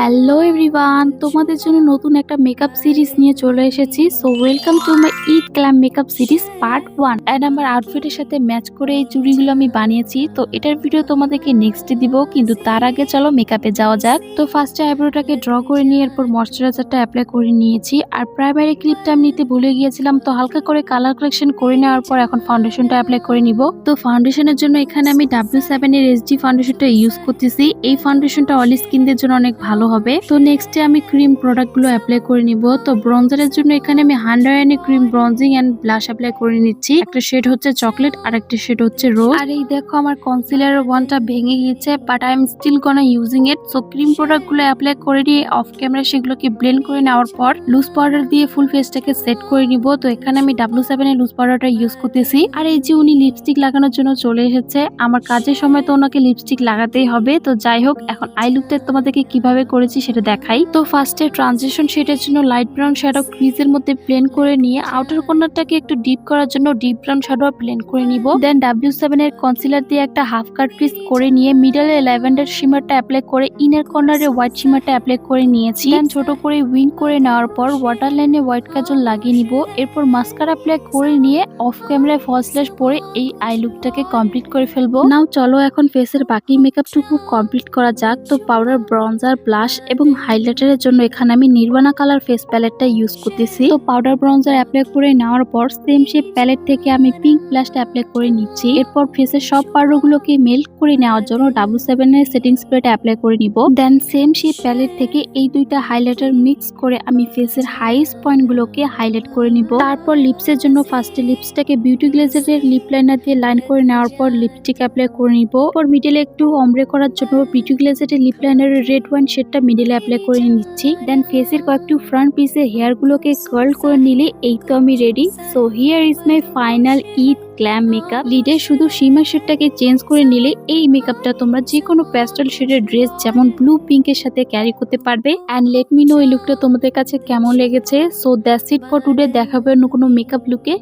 Hello everyone, তোমাদের জন্য নতুন একটা মেকআপ সিরিজ নিয়ে চলে এসেছি। So welcome to my Eid glam makeup series part 1। And আমার আউটফিটের সাথে ম্যাচ করে এই চুড়িগুলো আমি বানিয়েছি। তো এটার ভিডিও তোমাদেরকে নেক্সটে দিব, কিন্তু তার আগে চলো মেকআপে যাওয়া যাক। তো ফার্স্টে আইব্রোটাকে ড্র করে নিয়ে এরপর ময়শ্চারাইজারটা অ্যাপ্লাই করে নিয়েছি। আর প্রাইমারি ক্লিপটা আমি নিতে ভুলে গিয়েছিলাম, তো হালকা করে কালার কালেকশন করে নেওয়ার পর এখন ফাউন্ডেশনটা অ্যাপ্লাই করে নিব। তো ফাউন্ডেশনের জন্য এখানে আমি W7 এর HD ফাউন্ডেশনটা ইউজ করতেছি। এই ফাউন্ডেশনটা অয়েলি স্কিনদের জন্য অনেক ভালো হবে। তো নেক্সটে আমি ক্রিম প্রোডাক্ট গুলো অ্যাপ্লাই করে নিব। তো ব্রঞ্জারের জন্য এখানে আমি 100 ক্রিম ব্রঞ্জিং এন্ড ব্লাশ অ্যাপ্লাই করে নিচ্ছি। একটা শেড হচ্ছে চকলেট আর একটা শেড হচ্ছে রোজ। আর এই দেখো আমার কনসিলারের ওয়ানটা ভেঙে গিয়েছে, but I am still gonna using it. So cream product গুলো অ্যাপ্লাই করে নিয়ে অফ ক্যামেরা সেগুলোকে ব্লেন্ড করে নেওয়ার পর লুজ পাউডার দিয়ে ফুল ফেসটাকে সেট করে নিব। তো এখানে আমি W7 এর লুজ পাউডারটা ইউজ করতেছি। আর এই যে উনি লিপস্টিক লাগানোর জন্য চলে এসেছে, আমার কাজের সময় তো ওনাকে লিপস্টিক লাগাতেই হবে। তো যাই হোক, এখন আই লুকটা তোমাদেরকে কিভাবে করেছি সেটা দেখাই। তো ফার্স্টে ট্রানজিশন শেডের জন্য লাইট ব্রাউন শ্যাডো ক্রিজের মধ্যে ব্লেন্ড করে নিয়ে আউটার কর্নারটাকে একটু ডিপ করার জন্য ডিপ ব্রাউন শ্যাডো ব্লেন্ড করে নিব। দেন W7 এর কনসিলার দিয়ে একটা হাফ কাট ক্রিজ করে নিয়ে মিডলে ল্যাভেন্ডার শিমারটা অ্যাপ্লাই করে ইনার কর্নারে হোয়াইট শিমারটা অ্যাপ্লাই করে নিয়েছি। দেন ছোট করে উইং করে নেওয়ার পর ওয়াটার লাইনে হোয়াইট কাজল লাগিয়ে নিব। এরপর মাস্কারা অ্যাপ্লাই করে নিয়ে অফ ক্যামেরায় ফলস ল্যাশ পরে এই আই লুকটাকে কমপ্লিট করে ফেলবো। নাও চলো এখন ফেসের বাকি মেকআপটুকু কমপ্লিট করা যাক। তো পাউডার, ব্রঞ্জার, ব্লাশ এবং হাইলাইটারের জন্য এখানে আমি নির্বাণা কালার ফেস প্যালেটটা ইউজ করতেছি। তো পাউডার ব্রঞ্জার অ্যাপ্লাই করে নেওয়ার পর সেম শেপ প্যালেট থেকে আমি পিঙ্ক ব্লাশটা অ্যাপ্লাই করে নিচ্ছি। এরপর ফেসের সব পাউডারগুলোকে মেল্ট করে নেওয়ার জন্য W7 এর সেটিং স্প্রেটা অ্যাপ্লাই করে নিব। দেন সেম শেপ প্যালেট থেকে এই দুইটা হাইলাইটার মিক্স করে আমি ফেসের হাইস্ট পয়েন্টগুলোকে হাইলাইট করে নিব। তারপর লিপসের জন্য ফার্স্টে লিপসটাকে বিউটি গ্লেজারের লিপ লাইনার দিয়ে লাইন করে নেওয়ার পর লিপস্টিক অ্যাপ্লাই করে নিব। পর মিডলে একটু অমব্রে করার জন্য বিউটি গ্লেজারের লিপ লাইনারের রেড ওয়াইন শেডটা মিডলে অ্যাপ্লাই করে নিচ্ছি। দেন ফেসের কয়েকটু ফ্রন্ট পিসের হেয়ার গুলোকে কার্ল করে নিলে এই তো আমি ready. So here is my final Eid glam makeup. লিডে শুধু শিমার শেডটাকে চেঞ্জ করে নিলে এই মেকআপটা তোমরা যে কোনো প্যাস্টেল শেডের ড্রেস যেমন ব্লু পিঙ্কের সাথে ক্যারি করতে পারবে। অ্যান্ড লেট মি নো এই লুকটা তোমাদের কাছে কেমন লেগেছে। So that's it for today. দেখা হবে অন্য কোনো মেকআপ লুকে।